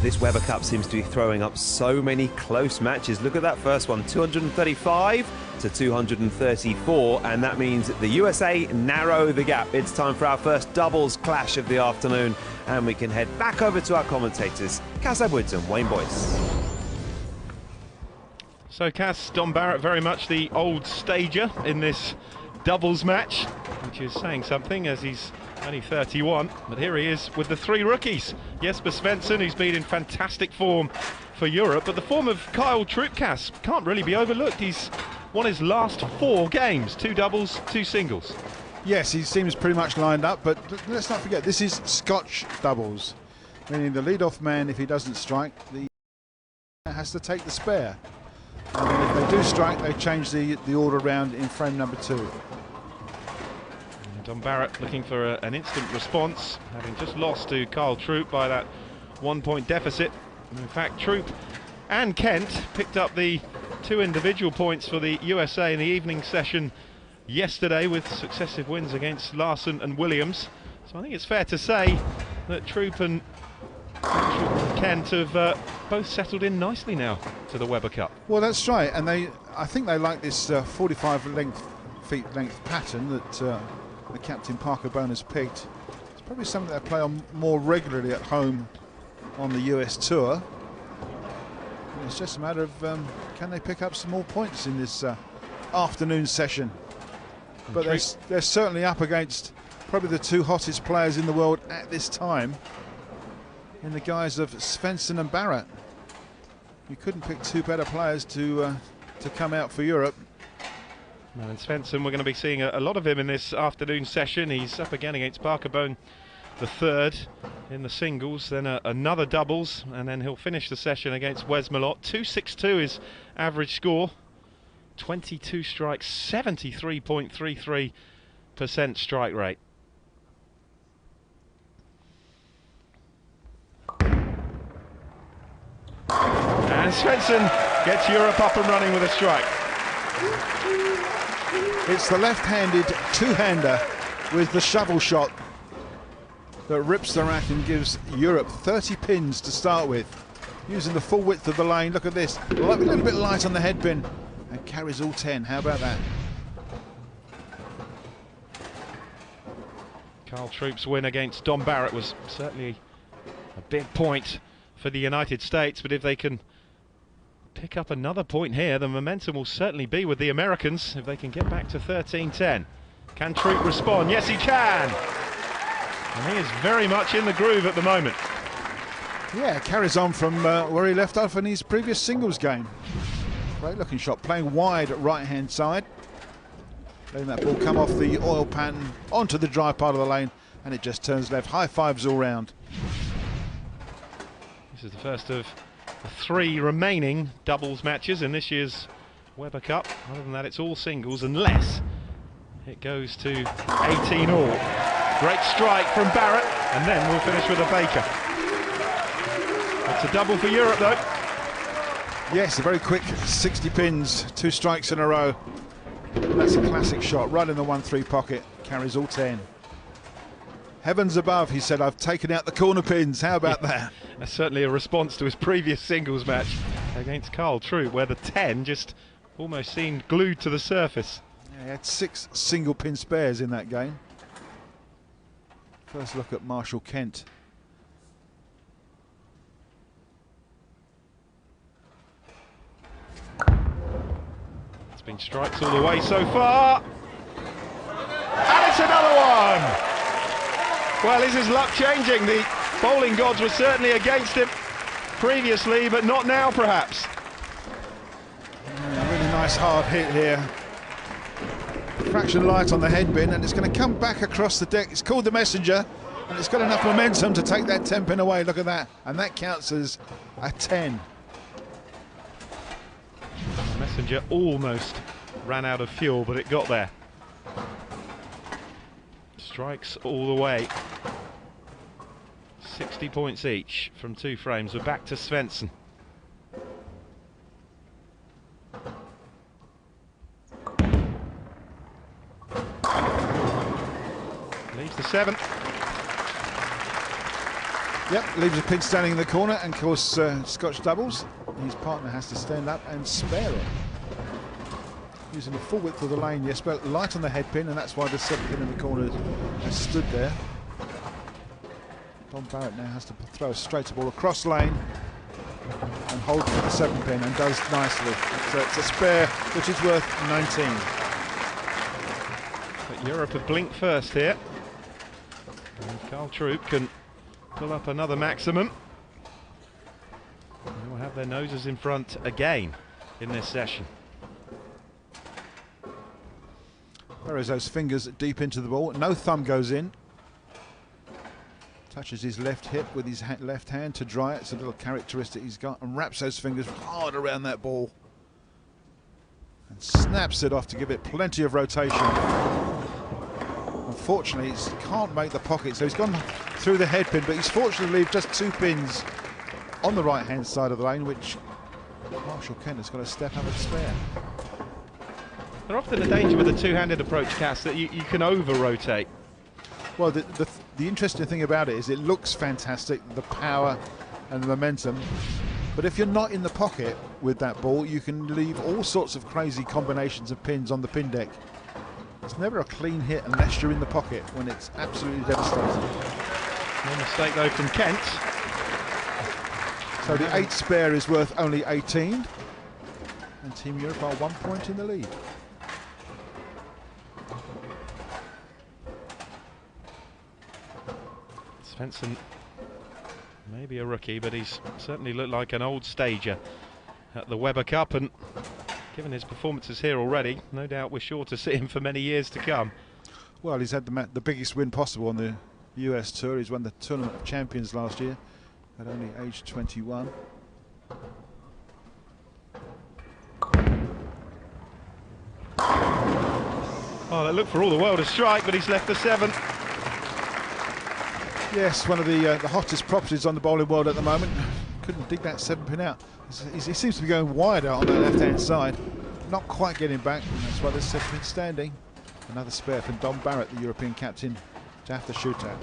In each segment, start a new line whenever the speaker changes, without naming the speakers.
This Weber Cup seems to be throwing up so many close matches. Look at that first one, 235 to 234, and that means the USA narrow the gap. It's time for our first doubles clash of the afternoon, and we can head back over to our commentators, Cass Edwards and Wayne Boyce.
So Cass, Don Barrett very much the old stager in this doubles match, which is saying something as he's only 31, but here he is with the three rookies. Jesper Svensson, who's been in fantastic form for Europe, but the form of Kyle Troup, Cass, can't really be overlooked. He's won his last 4 games, 2 doubles, 2 singles.
Yes, he seems pretty much lined up, but let's not forget, this is Scotch doubles, meaning the lead-off man, if he doesn't strike, has to take the spare. And then if they do strike, they change the order round in frame number 2.
Don Barrett looking for an instant response, having just lost to Kyle Troup by that 1-point deficit. In fact, Troup and Kent picked up the 2 individual points for the USA in the evening session yesterday with successive wins against Larson and Williams. So I think it's fair to say that Troup and Kent have both settled in nicely now to the Weber Cup.
Well, that's right, and I think they like this 45 feet length pattern that the captain Parker Bone has picked. It's probably something they play on more regularly at home on the US tour. And it's just a matter of can they pick up some more points in this afternoon session. But they're certainly up against probably the 2 hottest players in the world at this time, in the guise of Svensson and Barrett. You couldn't pick 2 better players to come out for Europe.
And Svensson, we're going to be seeing a lot of him in this afternoon session. He's up again against Parker Bone, the 3rd in the singles, then another doubles, and then he'll finish the session against Wes Malott. 2.62 is average score, 22 strikes, 73.33% strike rate. And Svensson gets Europe up and running with a strike.
It's the left-handed two-hander with the shovel shot that rips the rack and gives Europe 30 pins to start with, using the full width of the lane. Look at this, a little bit light on the head pin, and carries all 10. How about that?
Kyle Troup's win against Don Barrett was certainly a big point for the United States, but if they can pick up another point here, the momentum will certainly be with the Americans if they can get back to 13-10. Can Troup respond? Yes, he can! And he is very much in the groove at the moment.
Yeah, carries on from where he left off in his previous singles game. Great looking shot, playing wide at right-hand side. Letting that ball come off the oil pattern onto the dry part of the lane, and it just turns left. High fives all round.
This is the first of the 3 remaining doubles matches in this year's Weber Cup. Other than that, it's all singles unless it goes to 18 all. Great strike from Barrett, and then we'll finish with a Baker. It's a double for Europe, though.
Yes, a very quick 60 pins, 2 strikes in a row. That's a classic shot, right in the 1-3 pocket, carries all 10. Heavens above, he said, I've taken out the corner pins. How about that?
That's certainly a response to his previous singles match against Kyle Troup, where the 10 just almost seemed glued to the surface.
Yeah, he had 6 single pin spares in that game. First look at Marshall Kent.
It's been strikes all the way so far. And it's another one! Well, is his luck changing? The bowling gods were certainly against him previously, but not now, perhaps.
Yeah, really nice hard hit here. Fraction light on the head bin, and it's going to come back across the deck. It's called the Messenger, and it's got enough momentum to take that 10 pin away. Look at that, and that counts as a 10.
The Messenger almost ran out of fuel, but it got there. Strikes all the way. 60 points each from 2 frames. We're back to Svensson. Leaves the 7.
Yep, leaves a pin standing in the corner, and of course Scotch doubles. His partner has to stand up and spare it. Using the full width of the lane, yes, but light on the head pin, and that's why the 7 pin in the corner has stood there. Don Barrett now has to throw a straighter ball across lane and hold for the 7 pin, and does nicely. So it's a spare which is worth 19.
But Europe have blinked first here. And Carl Troup can pull up another maximum. They will have their noses in front again in this session.
Buries those fingers deep into the ball. No thumb goes in. Touches his left hip with his left hand to dry it. It's a little characteristic he's got, and wraps those fingers hard around that ball and snaps it off to give it plenty of rotation. Unfortunately, he can't make the pocket, so he's gone through the head pin, but he's fortunate to leave just 2 pins on the right hand side of the lane, which Marshall Kent has got to step up and spare.
They're often a danger with a two-handed approach, Cass, that you can over-rotate.
Well, the interesting thing about it is it looks fantastic, the power and the momentum, but if you're not in the pocket with that ball, you can leave all sorts of crazy combinations of pins on the pin deck. It's never a clean hit unless you're in the pocket, when it's absolutely devastating.
No mistake though from Kent.
So the 8 spare is worth only 18, and Team Europe are 1 point in the lead.
Svensson may be a rookie, but he's certainly looked like an old stager at the Weber Cup, and given his performances here already, no doubt we're sure to see him for many years to come.
Well, he's had the biggest win possible on the US Tour. He's won the Tournament of Champions last year at only age 21.
Oh, that looked for all the world a strike, but he's left the 7.
Yes, one of the hottest properties on the bowling world at the moment. Couldn't dig that 7 pin out. He seems to be going wide out on that left-hand side. Not quite getting back, and that's why there's 7 pin standing. Another spare from Don Barrett, the European captain, to have to shoot at.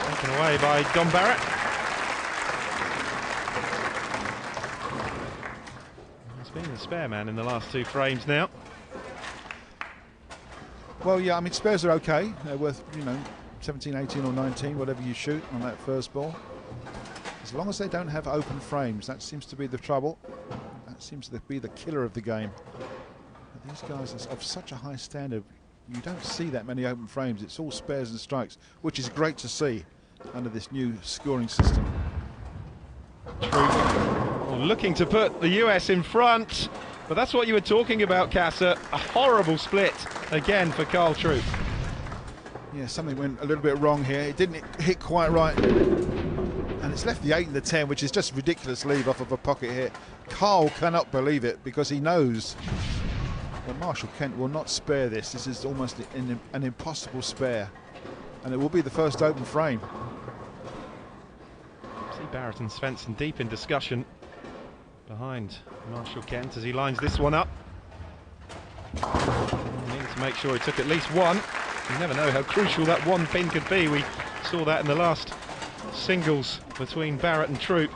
Taken away by Don Barrett. He's been the spare man in the last 2 frames now.
Well, yeah, I mean, spares are okay. They're worth, 17, 18 or 19, whatever you shoot on that first ball. As long as they don't have open frames, that seems to be the trouble. That seems to be the killer of the game. But these guys are of such a high standard. You don't see that many open frames. It's all spares and strikes, which is great to see under this new scoring system.
Troup looking to put the US in front, but that's what you were talking about, Casa. A horrible split again for Carl Troup.
Yeah, something went a little bit wrong here. It didn't hit quite right, and it's left the 8 and the 10, which is just ridiculous leave off of a pocket hit. Carl cannot believe it, because he knows that Marshall Kent will not spare this. This is almost an impossible spare, and it will be the first open frame.
See Barrett and Svensson deep in discussion behind Marshall Kent as he lines this one up. He needs to make sure he took at least 1. You never know how crucial that 1 pin could be. We saw that in the last singles between Barrett and Troup.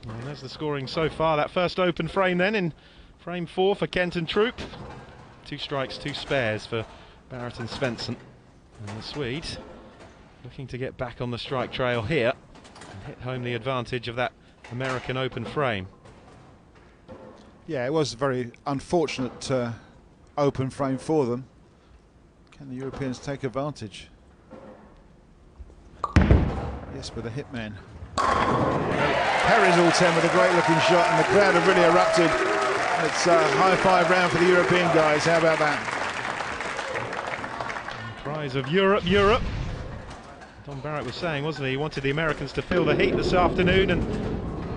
And there's the scoring so far. That first open frame then in frame 4 for Kent and Troup. 2 strikes, 2 spares for Barrett and Svensson. And the Swede looking to get back on the strike trail here and hit home the advantage of that American open frame.
Yeah, it was a very unfortunate open frame for them. Can the Europeans take advantage? Yes, with a hitman. Perry's all 10 with a great looking shot, and the crowd have really erupted. It's a high 5 round for the European guys. How about that?
Cries of Europe, Europe. Don Barrett was saying, wasn't he? He wanted the Americans to feel the heat this afternoon, and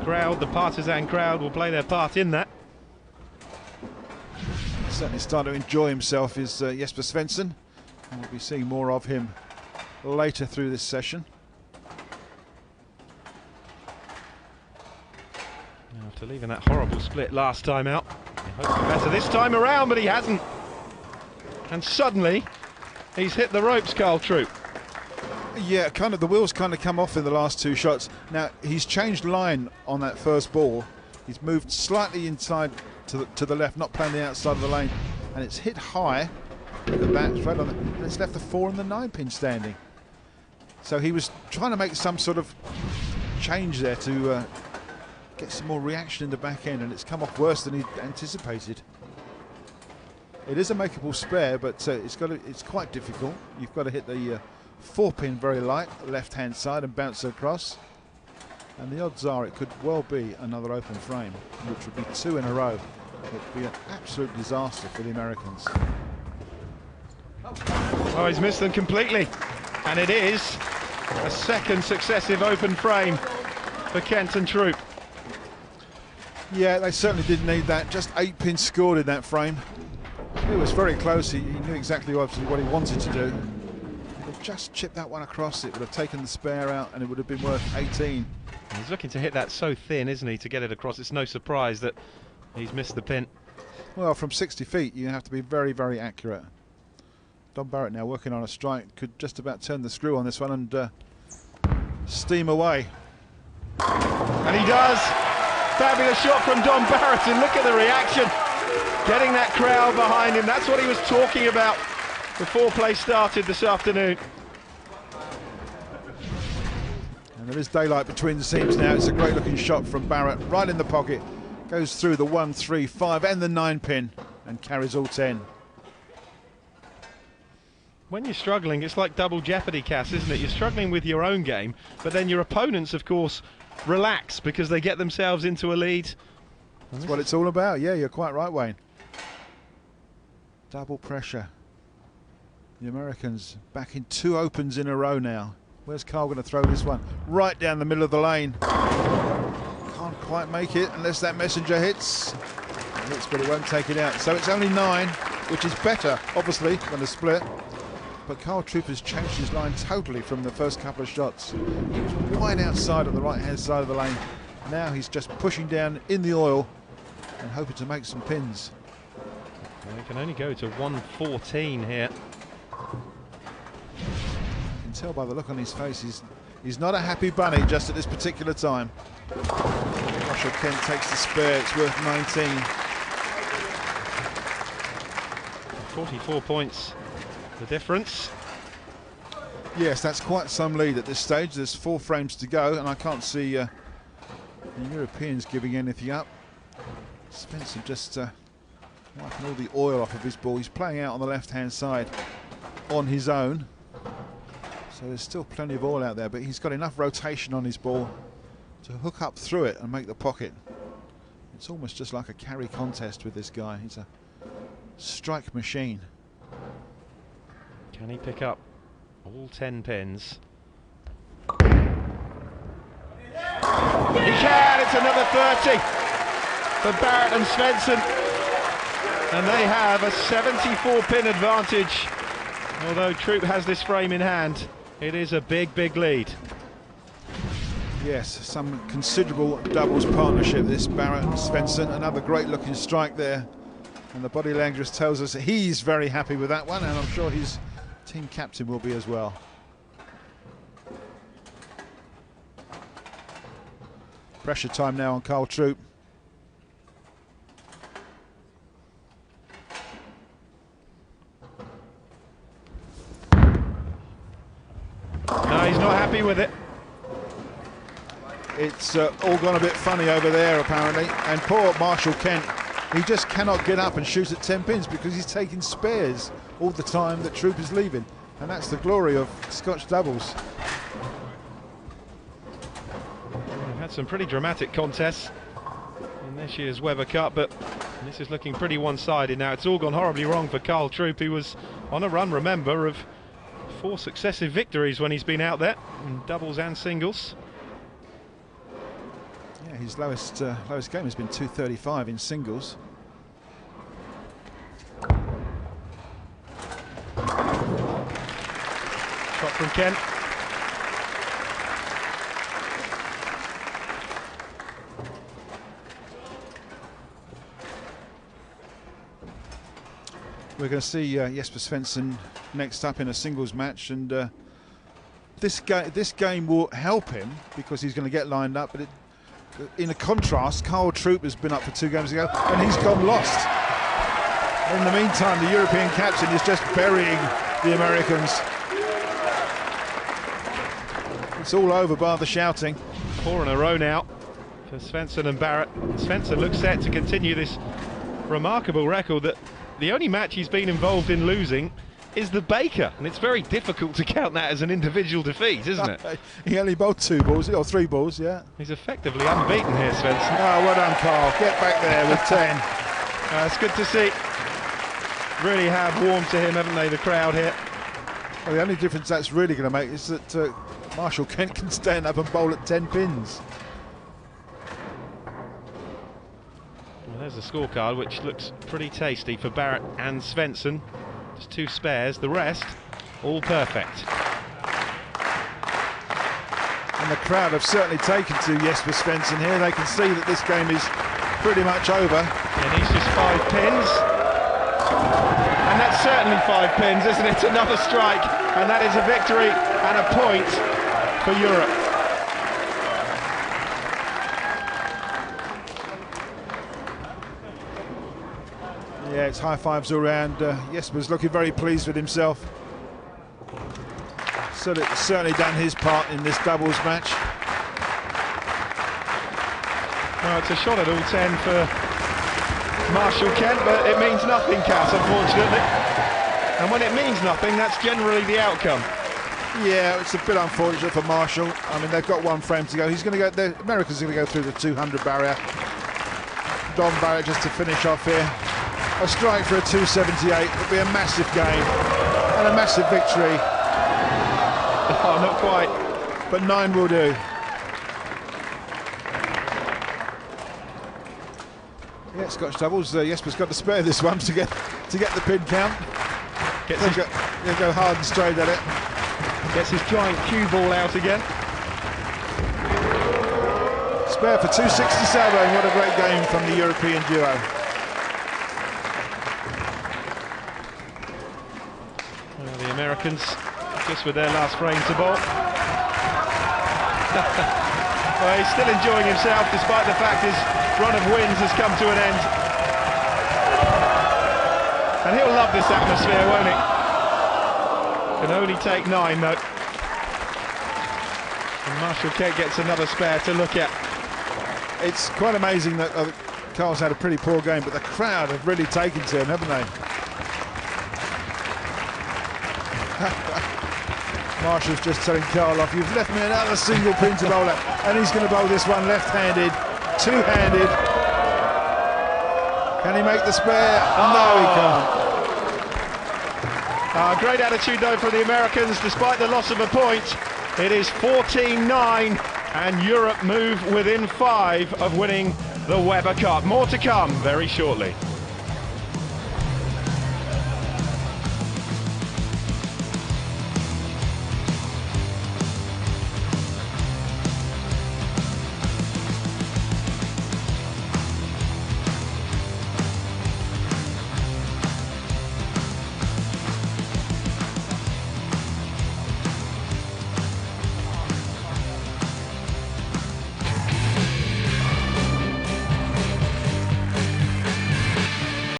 the partisan crowd will play their part in that.
Certainly starting to enjoy himself is Jesper Svensson, and we'll be seeing more of him later through this session.
After leaving that horrible split last time out, he hopes for better this time around, but he hasn't. And suddenly, he's hit the ropes, Troup.
Yeah, kind of the wheels kind of come off in the last two shots. Now, he's changed line on that first ball. He's moved slightly inside to the left, not playing the outside of the lane. And it's hit high. Look at that, it's right on and it's left the 4 and the 9 pin standing. So he was trying to make some sort of change there to get some more reaction in the back end, and it's come off worse than he anticipated. It is a makeable spare, but it's quite difficult. You've got to hit the 4 pin very light, left hand side, and bounce it across. And the odds are it could well be another open frame, which would be 2 in a row. It would be an absolute disaster for the Americans.
Oh, he's missed them completely. And it is a second successive open frame for Kent and Troup.
Yeah, they certainly didn't need that. Just 8 pins scored in that frame. It was very close. He knew exactly what he wanted to do. If just chipped that one across, it would have taken the spare out and it would have been worth 18.
He's looking to hit that so thin, isn't he, to get it across. It's no surprise that he's missed the pin.
Well, from 60 feet, you have to be very, very accurate. Don Barrett now working on a strike. Could just about turn the screw on this one and steam away.
And he does. Fabulous shot from Don Barrett, and look at the reaction. Getting that crowd behind him. That's what he was talking about before play started this afternoon.
And there is daylight between the seams now. It's a great looking shot from Barrett, right in the pocket. Goes through the 1, 3, 5 and the 9 pin and carries all 10.
When you're struggling, it's like double jeopardy, Cass, isn't it? You're struggling with your own game, but then your opponents, of course, relax because they get themselves into a lead.
That's what it's all about. Yeah, you're quite right, Wayne. Double pressure. The Americans back in 2 opens in a row now. Where's Carl going to throw this one? Right down the middle of the lane. Can't quite make it unless that messenger hits. It hits, but it won't take it out. So it's only 9, which is better, obviously, than a split. But Carl Troup has changed his line totally from the first couple of shots. He was wide outside on the right-hand side of the lane. Now he's just pushing down in the oil and hoping to make some pins.
Well, he can only go to 114 here.
You can tell by the look on his face, he's not a happy bunny just at this particular time. Marshall Kent takes the spare, it's worth 19.
44 points. The difference.
Yes, that's quite some lead at this stage. There's 4 frames to go, and I can't see the Europeans giving anything up. Svensson just wiping all the oil off of his ball. He's playing out on the left-hand side on his own, so there's still plenty of oil out there, but he's got enough rotation on his ball to hook up through it and make the pocket. It's almost just like a carry contest with this guy. He's a strike machine.
Can he pick up all 10 pins? He can! It's another 30 for Barrett and Svensson. And they have a 74 pin advantage. Although Troup has this frame in hand, it is a big, big lead.
Yes, some considerable doubles partnership, this Barrett and Svensson. Another great looking strike there. And the body language tells us that he's very happy with that one, and I'm sure his team captain will be as well. Pressure time now on Carl Troup.
No, he's not happy with it.
It's all gone a bit funny over there apparently, and poor Marshall Kent, he just cannot get up and shoot at 10 pins because he's taking spares all the time that Troup is leaving, and that's the glory of Scotch doubles.
We've had some pretty dramatic contests in this year's Weber Cup, but this is looking pretty one-sided now. It's all gone horribly wrong for Carl Troup, who was on a run, remember, of 4 successive victories when he's been out there in doubles and singles.
Yeah, his lowest game has been 235 in singles.
Shot from Kent.
We're going to see Jesper Svensson next up in a singles match, and this game will help him because he's going to get lined up. But in a contrast, Troup has been up for 2 games ago, and he's gone lost. In the meantime, the European captain is just burying the Americans. It's all over bar the shouting.
4 in a row now for Svensson and Barrett. Svensson looks set to continue this remarkable record that the only match he's been involved in losing is the Baker, and it's very difficult to count that as an individual defeat, isn't it?
He only bowled 2 balls, or 3 balls, yeah.
He's effectively unbeaten here, Svensson.
Oh, well done, Carl. Get back there with 10.
It's good to see. Really have warmed to him, haven't they, the crowd here?
Well, the only difference that's really going to make is that Marshall Kent can stand up and bowl at 10 pins.
Well, there's the scorecard, which looks pretty tasty for Barrett and Svensson. Just 2 spares, the rest all perfect.
And the crowd have certainly taken to Jesper Svensson here. They can see that this game is pretty much over.
And he's just 5 pins. And that's certainly 5 pins, isn't it? Another strike, and that is a victory and a point for Europe.
Yeah, it's high fives all round. Jesper's looking very pleased with himself. Certainly done his part in this doubles match.
Well, it's a shot at all 10 for Marshall Kent, but it means nothing, Cass, unfortunately. And when it means nothing, that's generally the outcome.
Yeah, it's a bit unfortunate for Marshall. I mean, they've got 1 frame to go. He's going to go. America's going to go through the 200 barrier. Don Barrett just to finish off here. A strike for a 278 would be a massive game and a massive victory.
Oh, not quite.
But 9 will do. Yeah, Scotch doubles. Jesper's got to spare this one to get the pin count. He'll go hard and straight at it.
Gets his giant cue ball out again.
Spare for 267. What a great game from the European duo.
Well, the Americans just with their last frame to bowl. Well, he's still enjoying himself despite the fact his run of wins has come to an end. And he'll love this atmosphere, won't he? Can only take 9 though. And Marshall Kent gets another spare to look at.
It's quite amazing that Carl's had a pretty poor game, but the crowd have really taken to him, haven't they? Marshall's just telling Carl off, you've left me another single pin to bowl at, and he's going to bowl this one left-handed, 2-handed. Can he make the spare? Oh. No, he can't.
Great attitude though for the Americans, despite the loss of a point. It is 14-9, and Europe move within 5 of winning the Weber Cup. More to come very shortly.